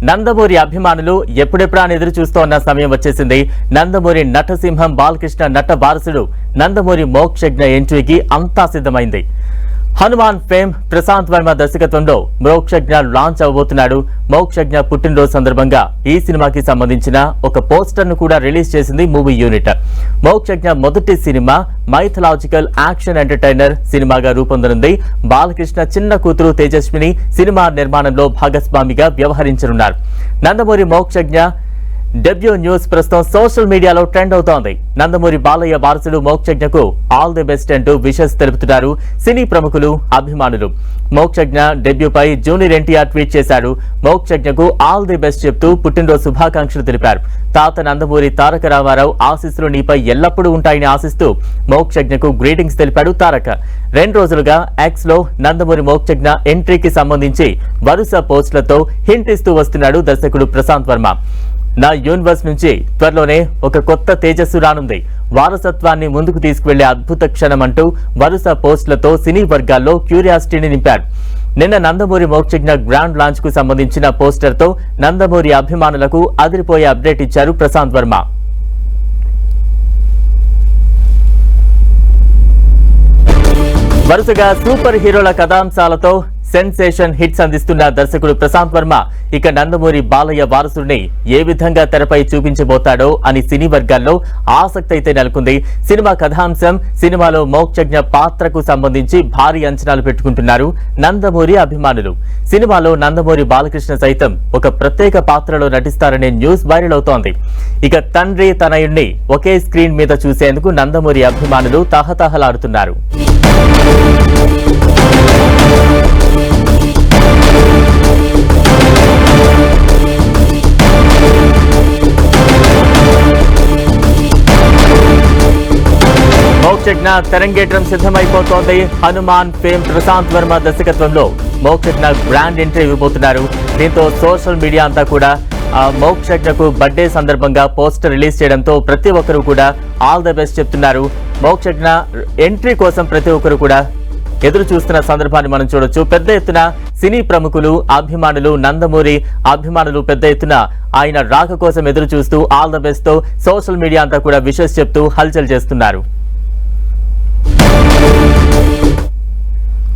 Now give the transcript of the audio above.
నందమూరి అభిమానులు ఎప్పుడెప్పుడా ఎదురు చూస్తోన్న సమయం వచ్చేసింది. నందమూరి నటసింహం బాలకృష్ణ నట వారసుడు నందమూరి మోక్షజ్ఞ ఎంట్రీకి అంతా సిద్ధమైంది. హనుమాన్ ఫేమ్ ప్రశాంత్ వర్మ దర్శకత్వంలో మోక్షజ్ఞ లాంచ్ అవబోతున్నాడు. మోక్షజ్ఞ పుట్టినరోజు సందర్భంగా ఈ సినిమాకి సంబంధించిన ఒక పోస్టర్ ను కూడా రిలీజ్ చేసింది మూవీ యూనిట్. మోక్షజ్ఞ మొదటి సినిమా మైథలాజికల్ యాక్షన్ ఎంటర్టైనర్ సినిమాగా రూపొందనుంది. బాలకృష్ణ చిన్న కూతురు తేజస్విని సినిమా నిర్మాణంలో భాగస్వామిగా వ్యవహరించనున్నారు. నందమూరి మోక్షజ్ఞ డెబ్యూ న్యూస్ ప్రస్తుతం సోషల్ మీడియాలో ట్రెండ్ అవుతోంది. నందమూరి బాలయ్య వారసుడు మోక్షజ్ఞకు ఆల్ ది బెస్ట్ అంటూ విషెస్ తెలుపుతున్నారు సినీ ప్రముఖులు, అభిమానులు. మోక్షజ్ఞ డెబ్యూపై జూనియర్ ఎన్టీఆర్ ట్వీట్ చేశాడు. మోక్షజ్ఞకు ఆల్ ది బెస్ట్ చెప్తూ పుట్టినరోజు శుభాకాంక్షలు తెలిపారు. తాత నందమూరి తారక రామారావు ఆశీస్సులు నీపై ఎల్లప్పుడూ ఉంటాయని ఆశిస్తూ మోక్షజ్ఞకు గ్రీటింగ్స్ తెలిపాడు తారక. 2 రోజులుగా ఎక్స్ లో నందమూరి మోక్షజ్ఞ ఎంట్రీకి సంబంధించి వరుస పోస్టులతో హింట్ ఇస్తూ వస్తున్నాడు దర్శకుడు ప్రశాంత్ వర్మ. నా యూనివర్స్ నుంచి త్వరలోనే ఒక కొత్త తేజస్సు రానుంది. వారసత్వాన్ని ముందుకు తీసుకువెళ్లే అద్భుత క్షణం అంటూ వరుస పోస్టులతో సినీ వర్గాల్లో క్యూరియాసిటీని నింపారు. నిన్న నందమూరి మోక్షజ్ఞ గ్రాండ్ లాంచ్ కు సంబంధించిన పోస్టర్ తో నందమూరి అభిమానులకు అదిరిపోయే అప్డేట్ ఇచ్చారు ప్రశాంత్ వర్మ. వరుసగా సూపర్ హీరోల కథాంశాలతో సెన్సేషన్ హిట్స్ అందిస్తున్న దర్శకుడు ప్రశాంత్ వర్మ ఇక నందమూరి బాలయ్య వారసుడిని ఏ విధంగా తెరపై చూపించబోతాడో అని సినీ వర్గాల్లో ఆసక్తి అయితే నెలకొంది. సినిమా కథాంశం, సినిమాలో మోక్షజ్ఞ పాత్రకు సంబంధించి భారీ అంచనాలు పెట్టుకుంటున్నారు నందమూరి అభిమానులు. సినిమాలో నందమూరి బాలకృష్ణ సైతం ఒక ప్రత్యేక పాత్రలో నటిస్తారనే న్యూస్ వైరల్ అవుతోంది. ఇక తండ్రి తనయుణ్ణి ఒకే స్క్రీన్ మీద చూసేందుకు నందమూరి అభిమానులు తహతహలాడుతున్నారు. మోక్షజ్ఞ తెరంగేట్రం సిద్ధమైపోతోంది. హనుమాన్ ఫేమ్ ప్రశాంత్ వర్మ దర్శకత్వంలో మోక్షజ్ఞ గ్రాండ్ ఎంట్రీ ఇవ్వబోతున్నారు. దీంతో సోషల్ మీడియా అంతా కూడా మోక్షజ్ఞకు బర్త్డే సందర్భంగా పోస్టర్ రిలీజ్ చేయడంతో ప్రతి ఒక్కరు కూడా ఆల్ ద బెస్ట్ చెప్తున్నారు. మోక్షజ్ఞ ఎంట్రీ కోసం ప్రతి ఒక్కరు కూడా ఎదురు చూస్తున్న సందర్భాన్ని మనం చూడొచ్చు. పెద్ద ఎత్తున సినీ ప్రముఖులు, అభిమానులు, నందమూరి అభిమానులు పెద్ద ఎత్తున ఆయన రాక కోసం ఎదురు చూస్తూ ఆల్ ద బెస్ట్ తో సోషల్ మీడియా అంతా కూడా విషెస్ చెప్తూ హల్చల్ చేస్తున్నారు.